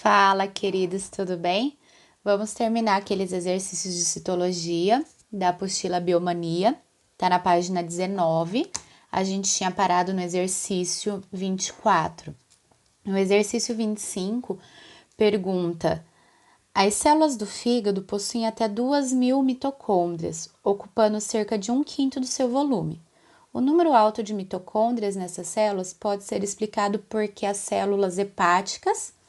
Fala, queridos, tudo bem? Vamos terminar aqueles exercícios de citologia da apostila Biomania, tá na página 19. A gente tinha parado no exercício 24. No exercício 25, pergunta: as células do fígado possuem até 2.000 mitocôndrias, ocupando cerca de 1/5 do seu volume. O número alto de mitocôndrias nessas células pode ser explicado porque as células hepáticas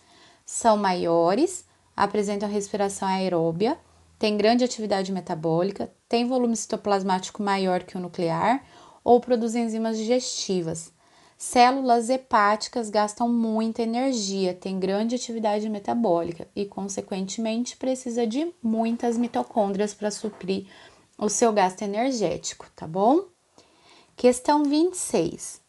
são maiores, apresentam respiração aeróbia, têm grande atividade metabólica, têm volume citoplasmático maior que o nuclear ou produzem enzimas digestivas. Células hepáticas gastam muita energia, têm grande atividade metabólica e, consequentemente, precisa de muitas mitocôndrias para suprir o seu gasto energético, tá bom? Questão 26.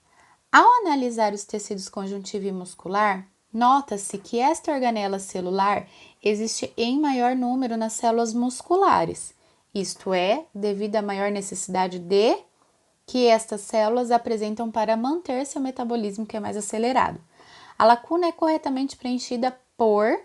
Ao analisar os tecidos conjuntivo e muscular, nota-se que esta organela celular existe em maior número nas células musculares, isto é, devido à maior necessidade que estas células apresentam para manter seu metabolismo que é mais acelerado. A lacuna é corretamente preenchida por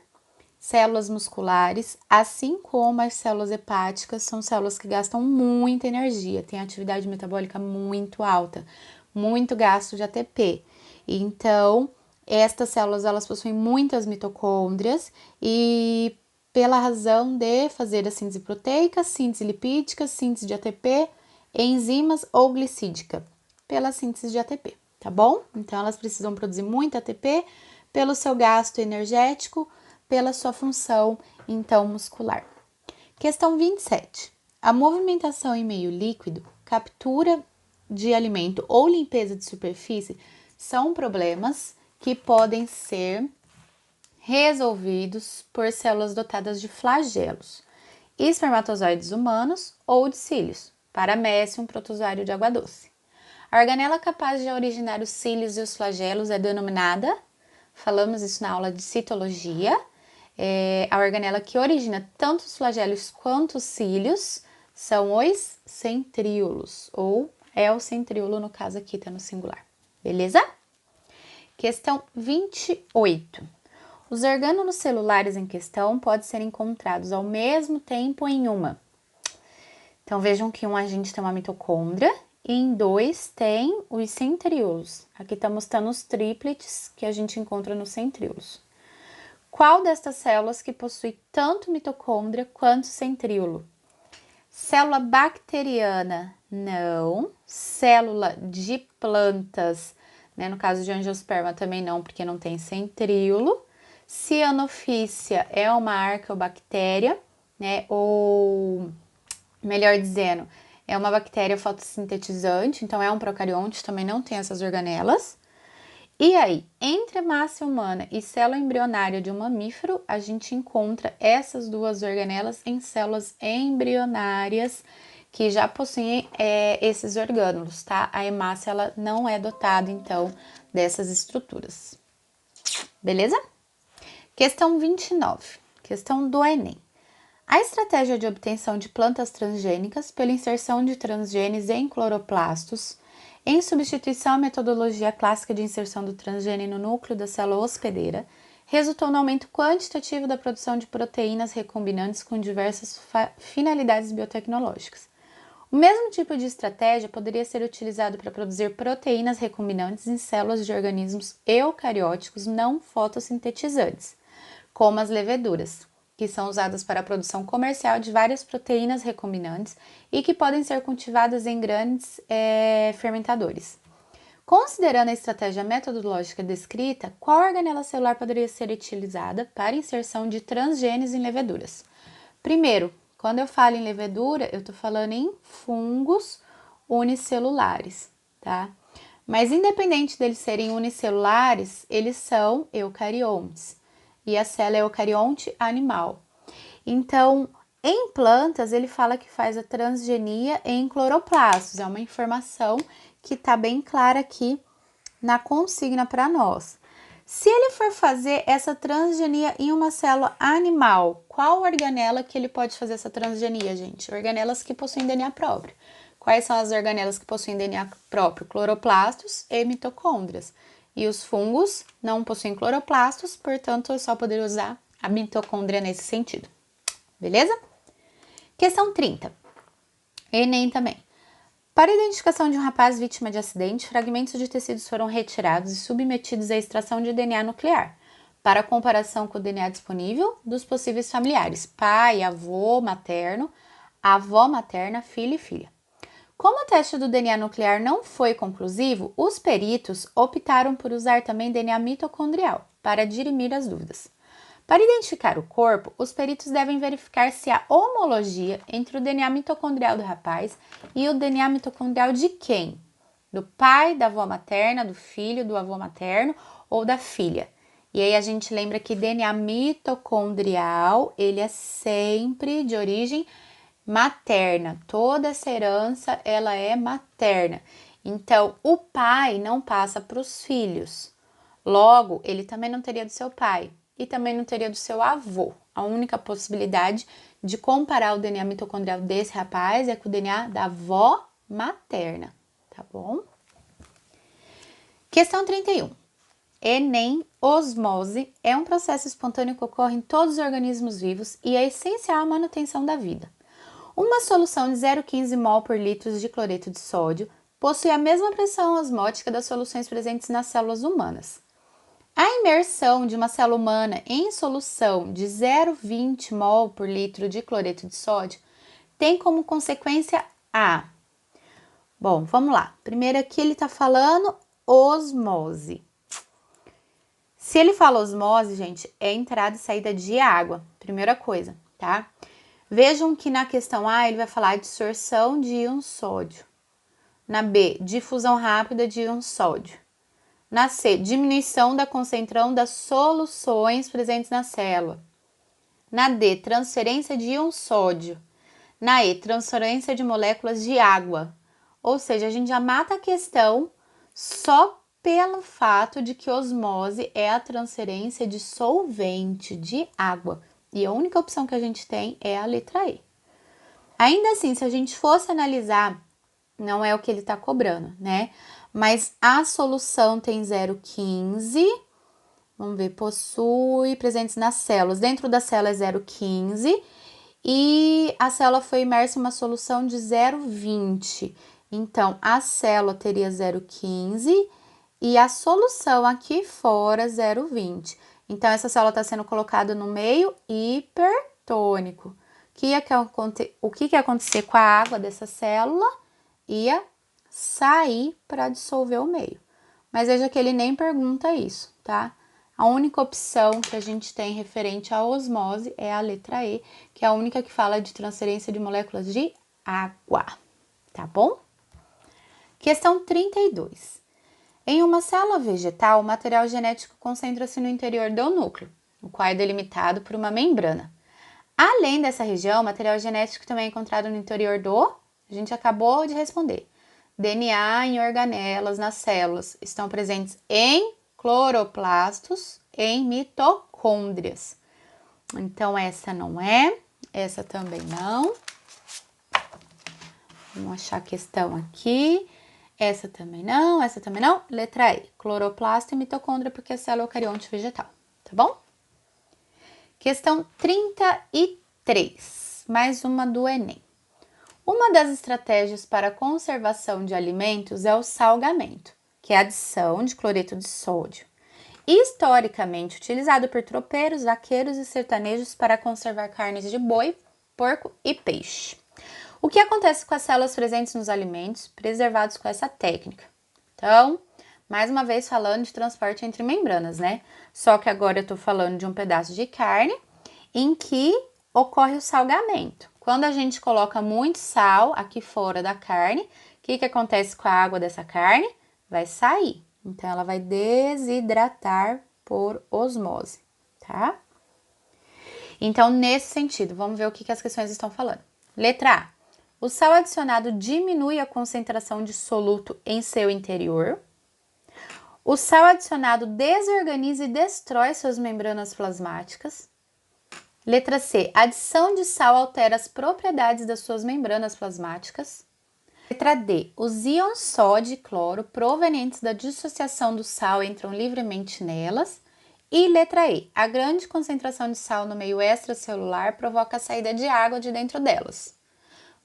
células musculares, assim como as células hepáticas são células que gastam muita energia, têm atividade metabólica muito alta, muito gasto de ATP. Então, estas células elas possuem muitas mitocôndrias e pela razão de fazer a síntese proteica, síntese lipídica, síntese de ATP, enzimas ou glicídica, pela síntese de ATP, tá bom? Então, elas precisam produzir muito ATP pelo seu gasto energético, pela sua função, então, muscular. Questão 27. A movimentação em meio líquido, captura de alimento ou limpeza de superfície são problemas que podem ser resolvidos por células dotadas de flagelos, espermatozoides humanos ou de cílios, paramécium, protozoário de água doce. A organela capaz de originar os cílios e os flagelos é denominada, falamos isso na aula de citologia, a organela que origina tanto os flagelos quanto os cílios são os centríolos, ou é o centríolo no caso aqui, tá no singular, beleza? Questão 28. Os orgânulos celulares em questão podem ser encontrados ao mesmo tempo em uma. Então, vejam que um agente tem uma mitocôndria e em dois tem os centríolos. Aqui está mostrando os trípletes que a gente encontra nos centríolos. Qual destas células que possui tanto mitocôndria quanto centríolo? Célula bacteriana, não. Célula de plantas, né? No caso de angiosperma também não, porque não tem centríolo. Cianofícia é uma arqueobactéria, né? Ou, melhor dizendo, é uma bactéria fotossintetizante, então é um procarionte, também não tem essas organelas. E aí, entre hemácia humana e célula embrionária de um mamífero, a gente encontra essas duas organelas em células embrionárias que já possuem esses orgânulos, tá? A hemácia, ela não é dotada, então, dessas estruturas. Beleza? Questão 29, questão do Enem. A estratégia de obtenção de plantas transgênicas pela inserção de transgenes em cloroplastos em substituição à metodologia clássica de inserção do transgene no núcleo da célula hospedeira, resultou no aumento quantitativo da produção de proteínas recombinantes com diversas finalidades biotecnológicas. O mesmo tipo de estratégia poderia ser utilizado para produzir proteínas recombinantes em células de organismos eucarióticos não fotossintetizantes, como as leveduras, que são usadas para a produção comercial de várias proteínas recombinantes e que podem ser cultivadas em grandes fermentadores. Considerando a estratégia metodológica descrita, qual organela celular poderia ser utilizada para inserção de transgenes em leveduras? Primeiro, quando eu falo em levedura, eu estou falando em fungos unicelulares, tá? Mas independente deles serem unicelulares, eles são eucariontes. E a célula é eucarionte animal. Então, em plantas, ele fala que faz a transgenia em cloroplastos. É uma informação que está bem clara aqui na consigna para nós. Se ele for fazer essa transgenia em uma célula animal, qual organela que ele pode fazer essa transgenia, gente? Organelas que possuem DNA próprio. Quais são as organelas que possuem DNA próprio? Cloroplastos e mitocôndrias. E os fungos não possuem cloroplastos, portanto, eu só poderia usar a mitocôndria nesse sentido. Beleza? Questão 30. Enem também. Para a identificação de um rapaz vítima de acidente, fragmentos de tecidos foram retirados e submetidos à extração de DNA nuclear, para comparação com o DNA disponível dos possíveis familiares, pai, avô materno, avó materna, filho e filha. Como o teste do DNA nuclear não foi conclusivo, os peritos optaram por usar também DNA mitocondrial, para dirimir as dúvidas. Para identificar o corpo, os peritos devem verificar se há homologia entre o DNA mitocondrial do rapaz e o DNA mitocondrial de quem? Do pai, da avó materna, do filho, do avô materno ou da filha. E aí a gente lembra que DNA mitocondrial, ele é sempre de origem materna. Toda essa herança, ela é materna. Então, o pai não passa para os filhos. Logo, ele também não teria do seu pai e também não teria do seu avô. A única possibilidade de comparar o DNA mitocondrial desse rapaz é com o DNA da avó materna, tá bom? Questão 31. Enem, osmose é um processo espontâneo que ocorre em todos os organismos vivos e é essencial à manutenção da vida. Uma solução de 0,15 mol por litro de cloreto de sódio possui a mesma pressão osmótica das soluções presentes nas células humanas. A imersão de uma célula humana em solução de 0,20 mol por litro de cloreto de sódio tem como consequência a... Bom, vamos lá. Primeiro aqui ele está falando osmose. Se ele fala osmose, gente, é entrada e saída de água, primeira coisa, tá? Vejam que na questão A ele vai falar dissorção de íon sódio. Na B, difusão rápida de íon sódio. Na C, diminuição da concentração das soluções presentes na célula. Na D, transferência de íon sódio. Na E, transferência de moléculas de água. Ou seja, a gente já mata a questão só pelo fato de que osmose é a transferência de solvente, de água. E a única opção que a gente tem é a letra E. Ainda assim, se a gente fosse analisar, não é o que ele está cobrando, né? Mas a solução tem 0,15, vamos ver, possui presentes nas células. Dentro da célula é 0,15 e a célula foi imersa em uma solução de 0,20. Então, a célula teria 0,15 e a solução aqui fora 0,20. Então, essa célula está sendo colocada no meio hipertônico. O que ia acontecer com a água dessa célula? Ia sair para dissolver o meio. Mas veja que ele nem pergunta isso, tá? A única opção que a gente tem referente à osmose é a letra E, que é a única que fala de transferência de moléculas de água, tá bom? Questão 32. Em uma célula vegetal, o material genético concentra-se no interior do núcleo, o qual é delimitado por uma membrana. Além dessa região, o material genético também é encontrado no interior do... A gente acabou de responder. DNA em organelas nas células estão presentes em cloroplastos, em mitocôndrias. Então, essa não é, essa também não. Vamos achar a questão aqui. Essa também não, essa também não. Letra E, cloroplasto e mitocôndria, porque a célula é eucarionte vegetal, tá bom? Questão 33, mais uma do Enem. Uma das estratégias para a conservação de alimentos é o salgamento, que é a adição de cloreto de sódio, historicamente utilizado por tropeiros, vaqueiros e sertanejos para conservar carnes de boi, porco e peixe. O que acontece com as células presentes nos alimentos preservados com essa técnica? Então, mais uma vez falando de transporte entre membranas, né? Só que agora eu tô falando de um pedaço de carne em que ocorre o salgamento. Quando a gente coloca muito sal aqui fora da carne, o que acontece com a água dessa carne? Vai sair. Então, ela vai desidratar por osmose, tá? Então, nesse sentido, vamos ver o que as questões estão falando. Letra A. O sal adicionado diminui a concentração de soluto em seu interior. O sal adicionado desorganiza e destrói suas membranas plasmáticas. Letra C. A adição de sal altera as propriedades das suas membranas plasmáticas. Letra D. Os íons sódio e cloro provenientes da dissociação do sal entram livremente nelas. E letra E. A grande concentração de sal no meio extracelular provoca a saída de água de dentro delas.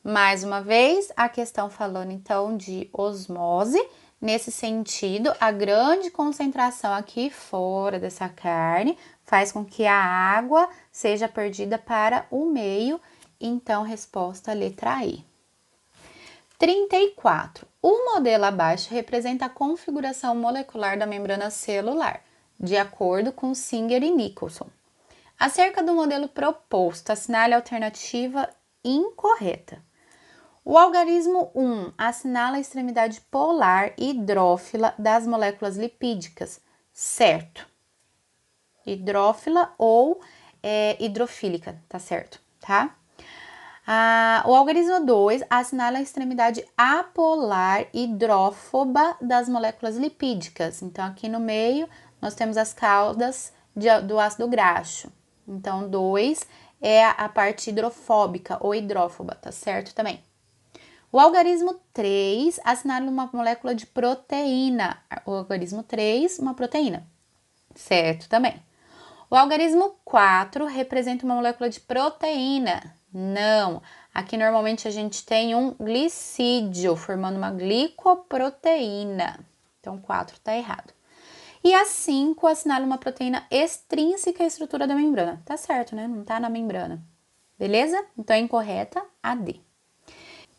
Mais uma vez, a questão falando então de osmose. Nesse sentido, a grande concentração aqui fora dessa carne faz com que a água seja perdida para o meio. Então, resposta letra E. 34. O modelo abaixo representa a configuração molecular da membrana celular, de acordo com Singer e Nicholson. Acerca do modelo proposto, assinale a alternativa incorreta. O algarismo 1 assinala a extremidade polar hidrófila das moléculas lipídicas, certo? Hidrófila ou hidrofílica, tá certo, tá? O algarismo 2 assinala a extremidade apolar hidrófoba das moléculas lipídicas. Então, aqui no meio, nós temos as caudas do ácido graxo. Então, 2 é a parte hidrofóbica ou hidrófoba, tá certo também? O algarismo 3 assinala uma molécula de proteína. O algarismo 3, uma proteína. Certo também. O algarismo 4 representa uma molécula de proteína. Não. Aqui normalmente a gente tem um glicídio, formando uma glicoproteína. Então, 4 está errado. E a 5 assinala uma proteína extrínseca à estrutura da membrana. Tá certo, né? Não tá na membrana. Beleza? Então, é incorreta a D.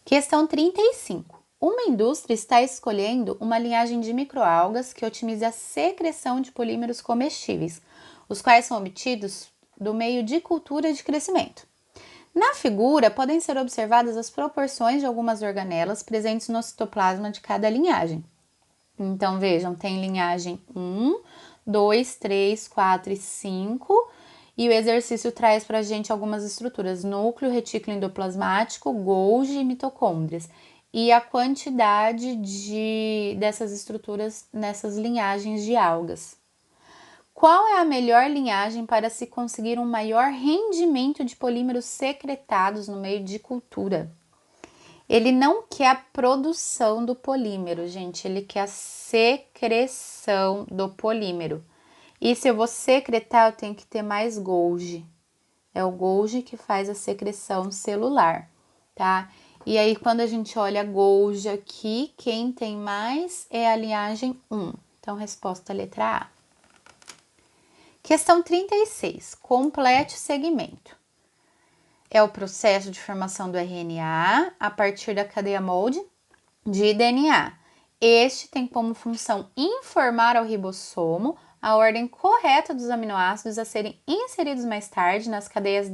Questão 35. Uma indústria está escolhendo uma linhagem de microalgas que otimize a secreção de polímeros comestíveis, os quais são obtidos do meio de cultura de crescimento. Na figura, podem ser observadas as proporções de algumas organelas presentes no citoplasma de cada linhagem. Então, vejam, tem linhagem 1, 2, 3, 4 e 5, e o exercício traz para a gente algumas estruturas: núcleo, retículo endoplasmático, Golgi e mitocôndrias. E a quantidade dessas estruturas nessas linhagens de algas. Qual é a melhor linhagem para se conseguir um maior rendimento de polímeros secretados no meio de cultura? Ele não quer a produção do polímero, gente, ele quer a secreção do polímero. E se eu vou secretar, eu tenho que ter mais Golgi. É o Golgi que faz a secreção celular, tá? E aí, quando a gente olha Golgi aqui, quem tem mais é a linhagem 1. Então, resposta letra A. Questão 36. Complete o segmento. É o processo de formação do RNA a partir da cadeia molde de DNA. Este tem como função informar ao ribossomo a ordem correta dos aminoácidos a serem inseridos mais tarde nas cadeias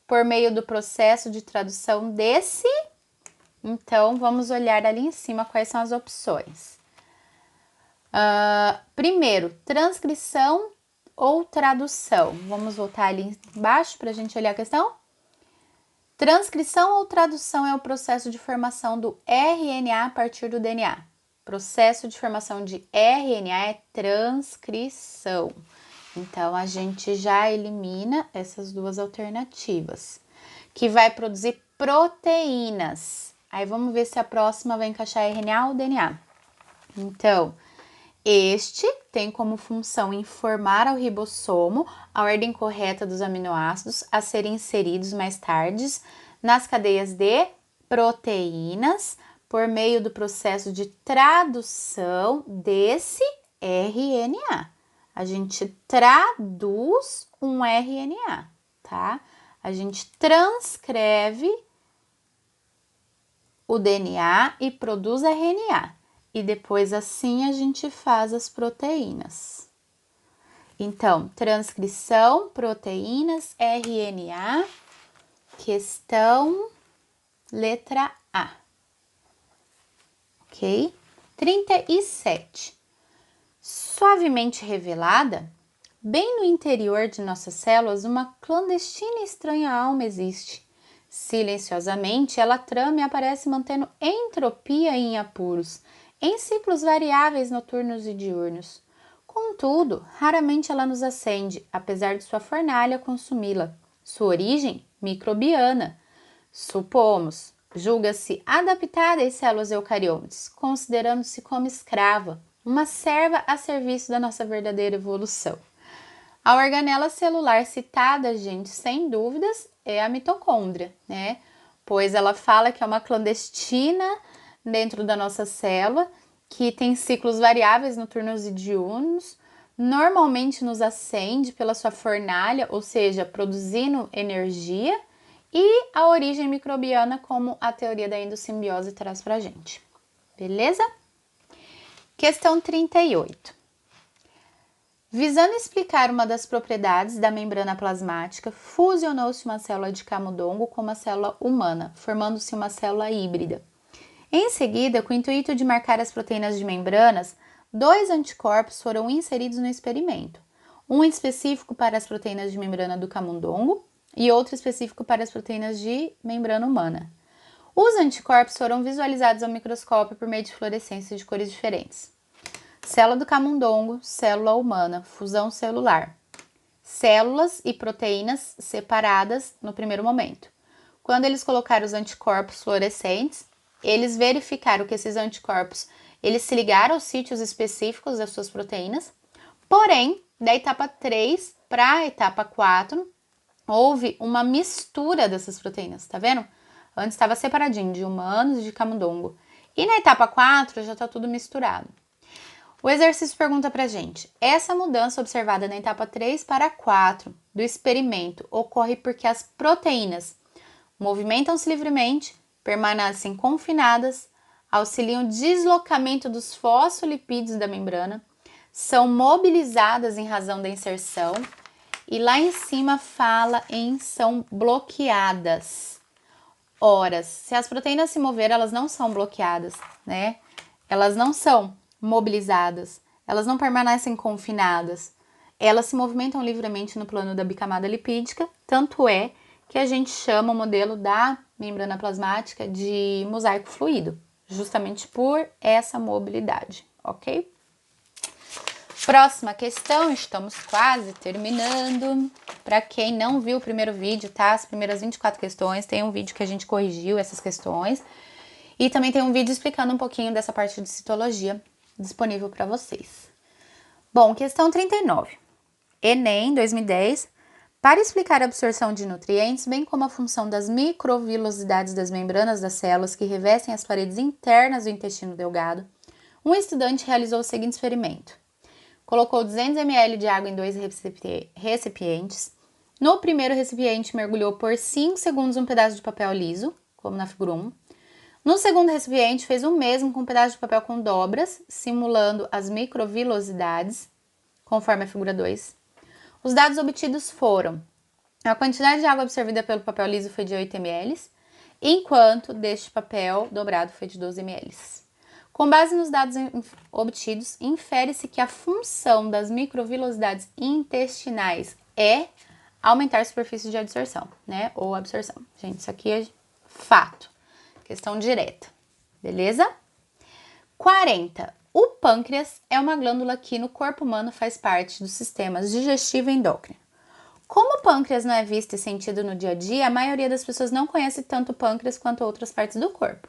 por meio do processo de tradução desse. Então, vamos olhar ali em cima quais são as opções. Primeiro, transcrição ou tradução. Vamos voltar ali embaixo para a gente olhar a questão. Transcrição ou tradução é o processo de formação do RNA a partir do DNA. Processo de formação de RNA é transcrição. Então, a gente já elimina essas duas alternativas, que vai produzir proteínas. Aí, vamos ver se a próxima vai encaixar RNA ou DNA. Então, este tem como função informar ao ribossomo a ordem correta dos aminoácidos a serem inseridos mais tarde nas cadeias de proteínas por meio do processo de tradução desse RNA. A gente traduz um RNA, tá? A gente transcreve o DNA e produz RNA. E depois assim a gente faz as proteínas. Então, transcrição, proteínas, RNA, questão letra A. Ok? 37. Suavemente revelada, bem no interior de nossas células, uma clandestina e estranha alma existe. Silenciosamente, ela trama e aparece mantendo entropia em apuros, em ciclos variáveis noturnos e diurnos. Contudo, raramente ela nos acende, apesar de sua fornalha consumi-la. Sua origem? Microbiana. Supomos. julga-se adaptada às células eucariontes, considerando-se como escrava, uma serva a serviço da nossa verdadeira evolução. A organela celular citada, gente, sem dúvidas, é a mitocôndria, né? Pois ela fala que é uma clandestina dentro da nossa célula, que tem ciclos variáveis noturnos e diurnos, normalmente nos acende pela sua fornalha, ou seja, produzindo energia, e a origem microbiana, como a teoria da endossimbiose traz pra gente. Beleza? Questão 38. Visando explicar uma das propriedades da membrana plasmática, fusionou-se uma célula de camundongo com uma célula humana, formando-se uma célula híbrida. Em seguida, com o intuito de marcar as proteínas de membranas, 2 anticorpos foram inseridos no experimento. Um específico para as proteínas de membrana do camundongo e outro específico para as proteínas de membrana humana. Os anticorpos foram visualizados ao microscópio por meio de fluorescência de cores diferentes. Célula do camundongo, célula humana, fusão celular. Células e proteínas separadas no primeiro momento. Quando eles colocaram os anticorpos fluorescentes, eles verificaram que esses anticorpos eles se ligaram aos sítios específicos das suas proteínas, porém, da etapa 3 para a etapa 4, houve uma mistura dessas proteínas, tá vendo? Antes estava separadinho de humanos e de camundongo. E na etapa 4 já está tudo misturado. O exercício pergunta pra gente, essa mudança observada na etapa 3 para 4 do experimento ocorre porque as proteínas movimentam-se livremente, permanecem confinadas, auxiliam o deslocamento dos fosfolipídios da membrana, são mobilizadas em razão da inserção e lá em cima fala em são bloqueadas. Ora, se as proteínas se moverem, elas não são bloqueadas, né? Elas não são mobilizadas, elas não permanecem confinadas, elas se movimentam livremente no plano da bicamada lipídica, tanto é que a gente chama o modelo da membrana plasmática de mosaico fluido, justamente por essa mobilidade, ok? Próxima questão, estamos quase terminando. Para quem não viu o primeiro vídeo, tá? As primeiras 24 questões, tem um vídeo que a gente corrigiu essas questões. E também tem um vídeo explicando um pouquinho dessa parte de citologia disponível para vocês. Bom, questão 39. Enem 2010. Para explicar a absorção de nutrientes, bem como a função das microvilosidades das membranas das células que revestem as paredes internas do intestino delgado, um estudante realizou o seguinte experimento. Colocou 200 ml de água em 2 recipientes. No primeiro recipiente, mergulhou por 5 segundos um pedaço de papel liso, como na figura 1. No segundo recipiente, fez o mesmo com um pedaço de papel com dobras, simulando as microvilosidades, conforme a figura 2. Os dados obtidos foram: a quantidade de água absorvida pelo papel liso foi de 8 ml, enquanto deste papel dobrado foi de 12 ml. Com base nos dados obtidos, infere-se que a função das microvilosidades intestinais é aumentar a superfície de adsorção, né? Ou absorção. Gente, isso aqui é fato. Questão direta, beleza? 40. O pâncreas é uma glândula que no corpo humano faz parte dos sistemas digestivo e endócrino. Como o pâncreas não é visto e sentido no dia a dia, a maioria das pessoas não conhece tanto o pâncreas quanto outras partes do corpo.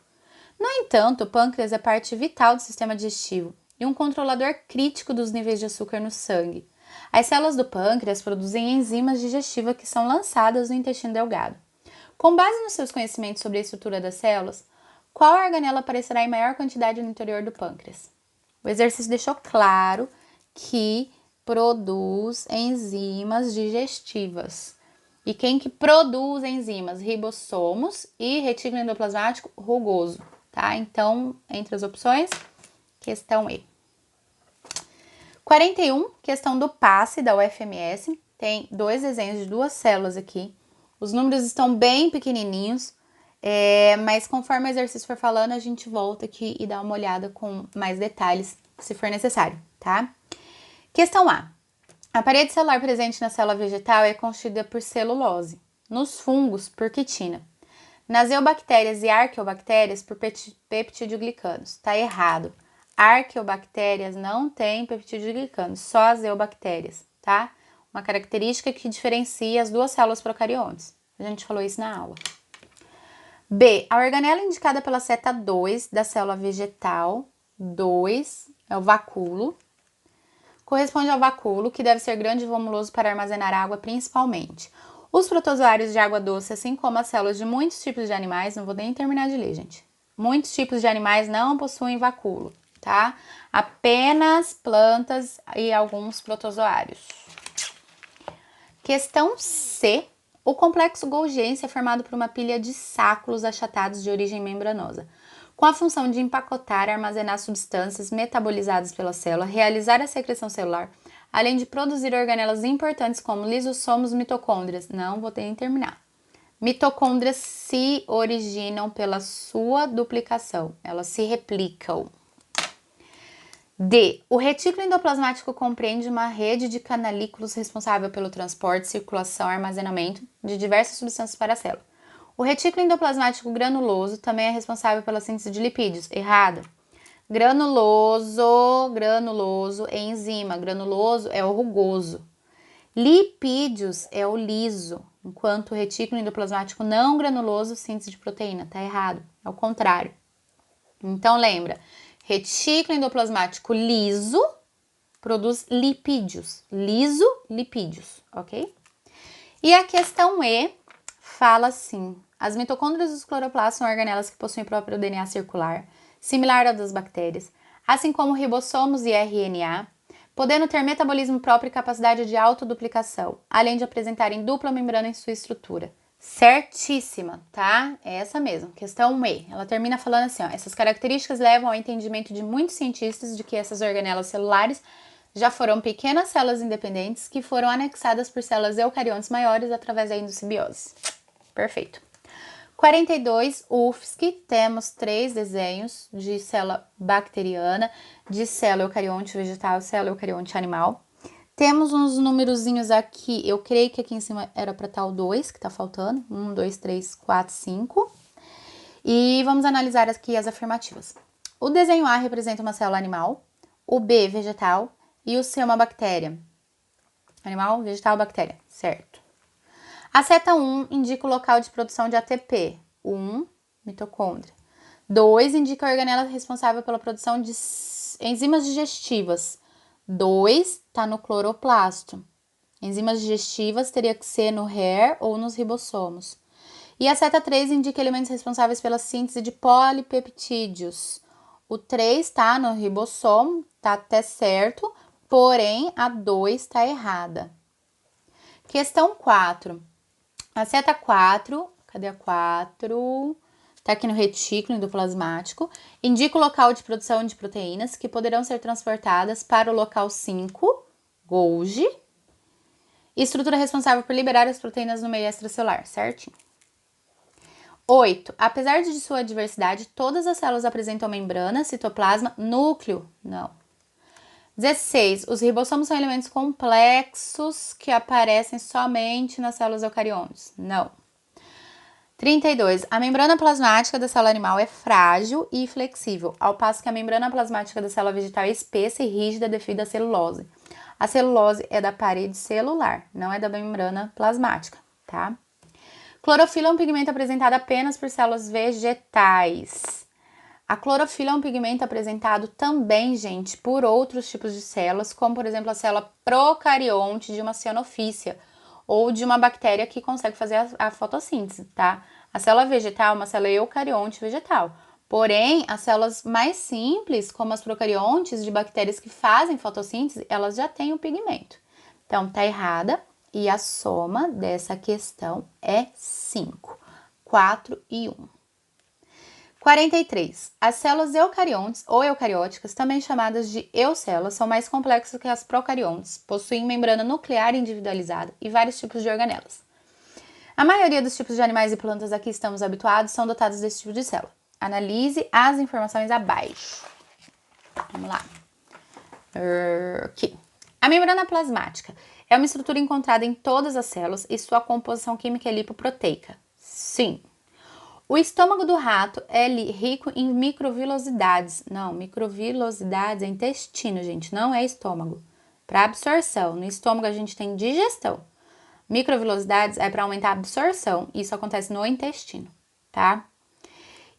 No entanto, o pâncreas é parte vital do sistema digestivo e um controlador crítico dos níveis de açúcar no sangue. As células do pâncreas produzem enzimas digestivas que são lançadas no intestino delgado. Com base nos seus conhecimentos sobre a estrutura das células, qual organela aparecerá em maior quantidade no interior do pâncreas? O exercício deixou claro que produz enzimas digestivas. E quem que produz enzimas? Ribossomos e retículo endoplasmático rugoso, tá? Então, entre as opções, questão E. 41, questão do PASSE da UFMS. Tem 2 desenhos de 2 células aqui. Os números estão bem pequenininhos, mas conforme o exercício for falando, a gente volta aqui e dá uma olhada com mais detalhes, se for necessário, tá? Questão A. A parede celular presente na célula vegetal é constituída por celulose, nos fungos por quitina, nas eubactérias e arqueobactérias por peptidoglicanos. Tá errado. Arqueobactérias não tem peptidoglicanos, só as eubactérias, tá? Uma característica que diferencia as 2 células procariontes. A gente falou isso na aula. B, a organela indicada pela seta 2 da célula vegetal, 2 é o vacúolo, corresponde ao vacúolo, que deve ser grande e volumoso para armazenar água principalmente. Os protozoários de água doce, assim como as células de muitos tipos de animais, não vou nem terminar de ler, gente. Muitos tipos de animais não possuem vacúolo, tá? Apenas plantas e alguns protozoários. Questão C. O complexo Golgiense é formado por uma pilha de sáculos achatados de origem membranosa, com a função de empacotar e armazenar substâncias metabolizadas pela célula, realizar a secreção celular, além de produzir organelas importantes como lisossomos e mitocôndrias. Não vou ter nem terminar. Mitocôndrias se originam pela sua duplicação, elas se replicam. D. O retículo endoplasmático compreende uma rede de canalículos responsável pelo transporte, circulação e armazenamento de diversas substâncias para a célula. O retículo endoplasmático granuloso também é responsável pela síntese de lipídios. Errado. Granuloso é enzima. Granuloso é o rugoso. Lipídios é o liso, enquanto o retículo endoplasmático não granuloso, síntese de proteína. Tá errado. É o contrário. Então, lembra. Retículo endoplasmático liso produz lipídios. Liso, lipídios, ok? E a questão E fala assim: as mitocôndrias dos cloroplastos são organelas que possuem próprio DNA circular, similar ao das bactérias, assim como ribossomos e RNA, podendo ter metabolismo próprio e capacidade de autoduplicação, além de apresentarem dupla membrana em sua estrutura. Certíssima, tá? É essa mesmo, questão E. Ela termina falando assim, ó, essas características levam ao entendimento de muitos cientistas de que essas organelas celulares já foram pequenas células independentes que foram anexadas por células eucariontes maiores através da endossimbiose. Perfeito. 42, UFSC, temos 3 desenhos de célula bacteriana, de célula eucarionte vegetal e célula eucarionte animal. Temos uns numerozinhos aqui, eu creio que aqui em cima era para estar o 2, que tá faltando. 1, 2, 3, 4, 5. E vamos analisar aqui as afirmativas. O desenho A representa uma célula animal, o B, vegetal, e o C, uma bactéria. Animal, vegetal, bactéria, certo. A seta 1 indica o local de produção de ATP, 1, mitocôndria. 2 indica a organela responsável pela produção de enzimas digestivas, 2 está no cloroplasto. Enzimas digestivas teria que ser no HAIR ou nos ribossomos. E a seta 3 indica elementos responsáveis pela síntese de polipeptídeos. O 3 está no ribossomo, está até certo, porém a 2 está errada. Questão 4. A seta 4, cadê a 4? Está aqui no retículo endoplasmático, indica o local de produção de proteínas que poderão ser transportadas para o local 5, Golgi, estrutura responsável por liberar as proteínas no meio extracelular, certinho? 8. Apesar de sua diversidade, todas as células apresentam membrana, citoplasma, núcleo, não. 16. Os ribossomos são elementos complexos que aparecem somente nas células eucariontes, não. 32. A membrana plasmática da célula animal é frágil e flexível, ao passo que a membrana plasmática da célula vegetal é espessa e rígida devido à celulose. A celulose é da parede celular, não é da membrana plasmática, tá? Clorofila é um pigmento apresentado apenas por células vegetais. A clorofila é um pigmento apresentado também, gente, por outros tipos de células, como por exemplo a célula procarionte de uma cianofícia, ou de uma bactéria que consegue fazer a fotossíntese, tá? A célula vegetal é uma célula eucarionte vegetal. Porém, as células mais simples, como as procariontes de bactérias que fazem fotossíntese, elas já têm o pigmento. Então, tá errada. E a soma dessa questão é 5. 4 e 1. 43. As células eucariontes ou eucarióticas, também chamadas de eucélulas, são mais complexas que as procariontes, possuem membrana nuclear individualizada e vários tipos de organelas. A maioria dos tipos de animais e plantas a que estamos habituados são dotados desse tipo de célula. Analise as informações abaixo. Vamos lá. Aqui. A membrana plasmática é uma estrutura encontrada em todas as células e sua composição química é lipoproteica. Sim. O estômago do rato é rico em microvilosidades. Não, microvilosidades é intestino, gente, não é estômago. Para absorção. No estômago a gente tem digestão. Microvilosidades é para aumentar a absorção. Isso acontece no intestino, tá?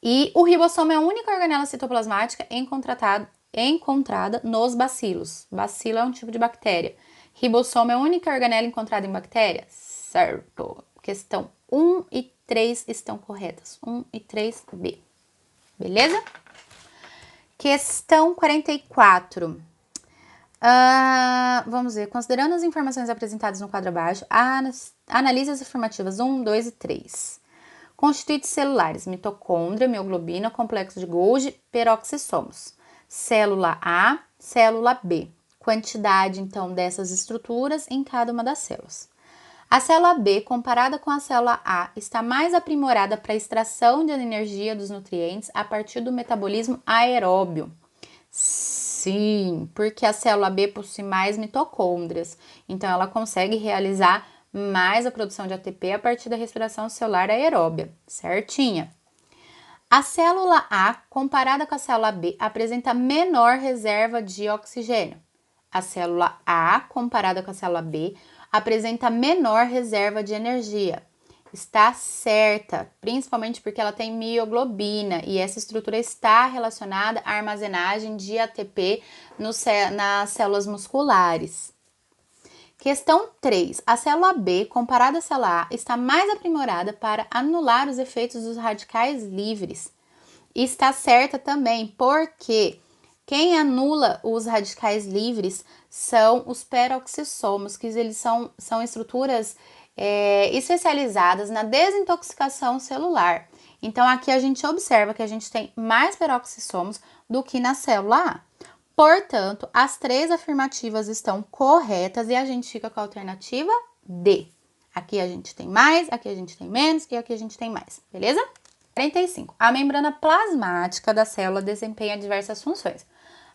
E o ribossomo é a única organela citoplasmática encontrada nos bacilos. Bacilo é um tipo de bactéria. Ribossomo é a única organela encontrada em bactéria? Certo. Questão 1 e 3 estão corretas. 1 e 3B. Beleza? Questão 44. Vamos ver. Considerando as informações apresentadas no quadro abaixo, analise as afirmativas 1, 2 e 3. Constituintes celulares: mitocôndria, mioglobina, complexo de Golgi, peroxissomos. Célula A, célula B. Quantidade, então, dessas estruturas em cada uma das células. A célula B, comparada com a célula A, está mais aprimorada para a extração de energia dos nutrientes a partir do metabolismo aeróbio. Sim, porque a célula B possui mais mitocôndrias, então ela consegue realizar mais a produção de ATP a partir da respiração celular aeróbia, certinha. A célula A, comparada com a célula B, apresenta menor reserva de oxigênio. A célula A, comparada com a célula B, apresenta menor reserva de energia. Está certa, principalmente porque ela tem mioglobina e essa estrutura está relacionada à armazenagem de ATP nas células musculares. Questão 3. A célula B, comparada à célula A, está mais aprimorada para anular os efeitos dos radicais livres. E está certa também porque quem anula os radicais livres são os peroxissomos, que eles são estruturas especializadas na desintoxicação celular. Então, aqui a gente observa que a gente tem mais peroxissomos do que na célula A. Portanto, as 3 afirmativas estão corretas e a gente fica com a alternativa D. Aqui a gente tem mais, aqui a gente tem menos e aqui a gente tem mais, beleza? 45. A membrana plasmática da célula desempenha diversas funções,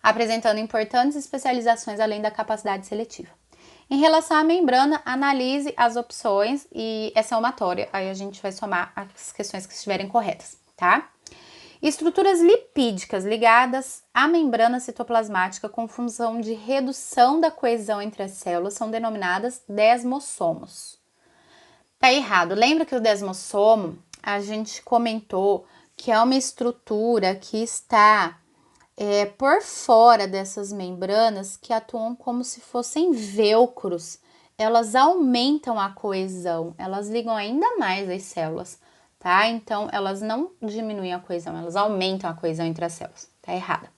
apresentando importantes especializações além da capacidade seletiva. Em relação à membrana, analise as opções e é somatória, aí a gente vai somar as questões que estiverem corretas, tá? Estruturas lipídicas ligadas à membrana citoplasmática com função de redução da coesão entre as células são denominadas desmossomos. Tá errado. Lembra que o desmossomo, a gente comentou que é uma estrutura que está por fora dessas membranas que atuam como se fossem velcros. Elas aumentam a coesão, elas ligam ainda mais as células, tá? Então, elas não diminuem a coesão, elas aumentam a coesão entre as células. Tá errada.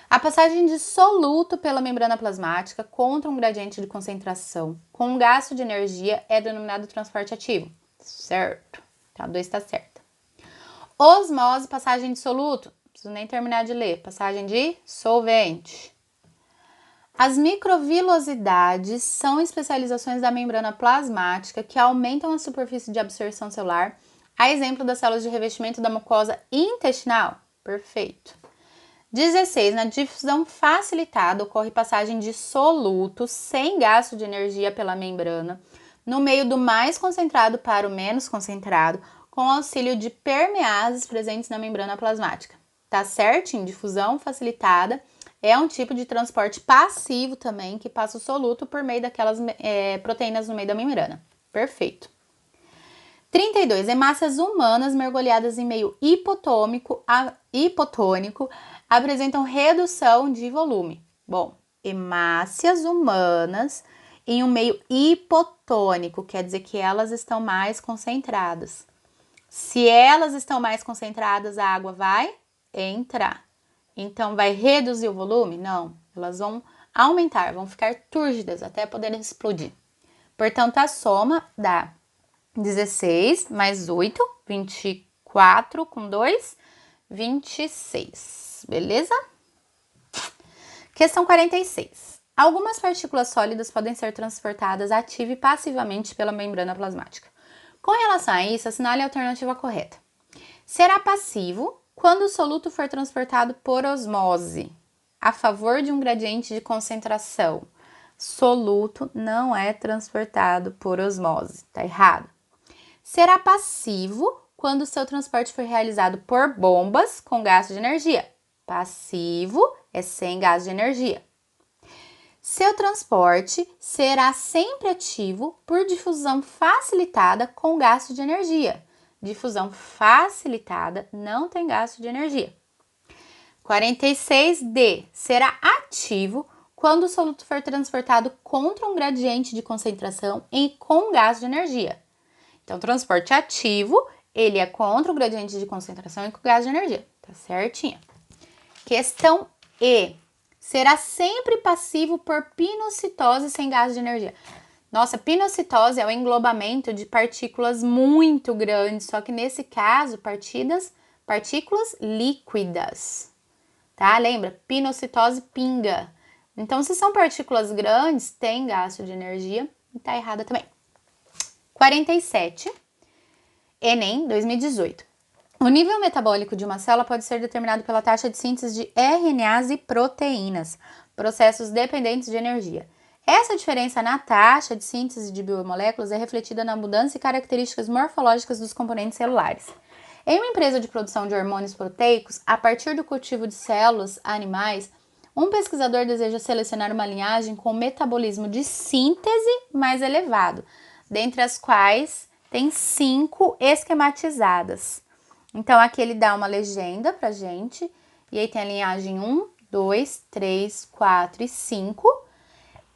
A passagem de soluto pela membrana plasmática contra um gradiente de concentração com um gasto de energia é denominado transporte ativo. Certo. Então, a 2 está certa. Osmose, passagem de soluto. Não preciso nem terminar de ler. Passagem de solvente. As microvilosidades são especializações da membrana plasmática que aumentam a superfície de absorção celular, a exemplo das células de revestimento da mucosa intestinal. Perfeito. 16. Na difusão facilitada, ocorre passagem de soluto sem gasto de energia pela membrana, no meio do mais concentrado para o menos concentrado, com auxílio de permeases presentes na membrana plasmática. Tá certinho? Difusão facilitada é um tipo de transporte passivo também, que passa o soluto por meio daquelas proteínas no meio da membrana. Perfeito. 32. Hemácias humanas mergulhadas em meio hipotônico apresentam redução de volume. Bom, hemácias humanas em um meio hipotônico, quer dizer que elas estão mais concentradas. Se elas estão mais concentradas, a água vai entrar. Então, vai reduzir o volume? Não, elas vão aumentar, vão ficar túrgidas até poderem explodir. Portanto, a soma dá 16 mais 8, 24 com 2, 26, beleza? Questão 46. Algumas partículas sólidas podem ser transportadas ativa e passivamente pela membrana plasmática. Com relação a isso, assinale a alternativa correta. Será passivo quando o soluto for transportado por osmose, a favor de um gradiente de concentração. Soluto não é transportado por osmose, tá errado. Será passivo quando o seu transporte for realizado por bombas com gasto de energia. Passivo é sem gasto de energia. Seu transporte será sempre ativo por difusão facilitada com gasto de energia. difusão facilitada, não tem gasto de energia. 46D, será ativo quando o soluto for transportado contra um gradiente de concentração e com gasto de energia. Então, transporte ativo, ele é contra o gradiente de concentração e com gasto de energia, tá certinho? Questão E, será sempre passivo por pinocitose sem gasto de energia. Nossa, pinocitose é o englobamento de partículas muito grandes, só que nesse caso, partículas líquidas, tá? Lembra? Pinocitose pinga. Então, se são partículas grandes, tem gasto de energia e tá errada também. 47, Enem 2018. O nível metabólico de uma célula pode ser determinado pela taxa de síntese de RNAs e proteínas, processos dependentes de energia. Essa diferença na taxa de síntese de biomoléculas é refletida na mudança e características morfológicas dos componentes celulares. Em uma empresa de produção de hormônios proteicos, a partir do cultivo de células animais, um pesquisador deseja selecionar uma linhagem com metabolismo de síntese mais elevado, dentre as quais tem 5 esquematizadas. Então, aqui ele dá uma legenda pra gente, e aí tem a linhagem 1, 2, 3, 4 e 5.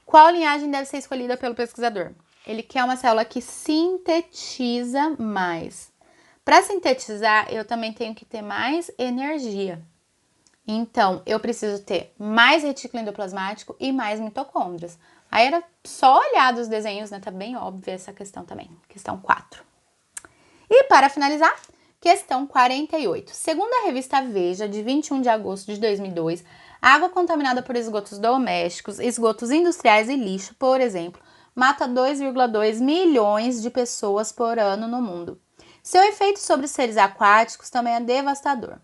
Qual linhagem deve ser escolhida pelo pesquisador? Ele quer uma célula que sintetiza mais. Para sintetizar, eu também tenho que ter mais energia. Então, eu preciso ter mais retículo endoplasmático e mais mitocôndrias. Aí era só olhar dos desenhos, né? Tá bem óbvia essa questão também. Questão 4. E para finalizar, questão 48. Segundo a revista Veja, de 21 de agosto de 2002, a água contaminada por esgotos domésticos, esgotos industriais e lixo, por exemplo, mata 2,2 milhões de pessoas por ano no mundo. Seu efeito sobre os seres aquáticos também é devastador.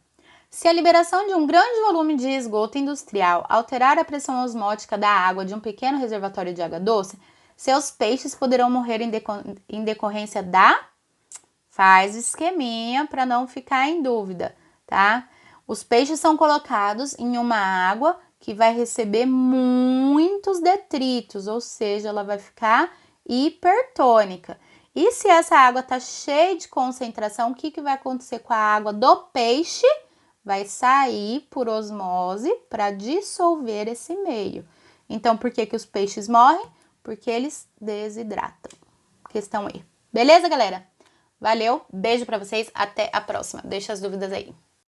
Se a liberação de um grande volume de esgoto industrial alterar a pressão osmótica da água de um pequeno reservatório de água doce, seus peixes poderão morrer em decorrência da... Faz o esqueminha para não ficar em dúvida, tá? Os peixes são colocados em uma água que vai receber muitos detritos, ou seja, ela vai ficar hipertônica. E se essa água tá cheia de concentração, o que vai acontecer com a água do peixe? Vai sair por osmose para dissolver esse meio. Então, por que os peixes morrem? Porque eles desidratam. Questão E. Beleza, galera? Valeu, beijo pra vocês, até a próxima. Deixa as dúvidas aí.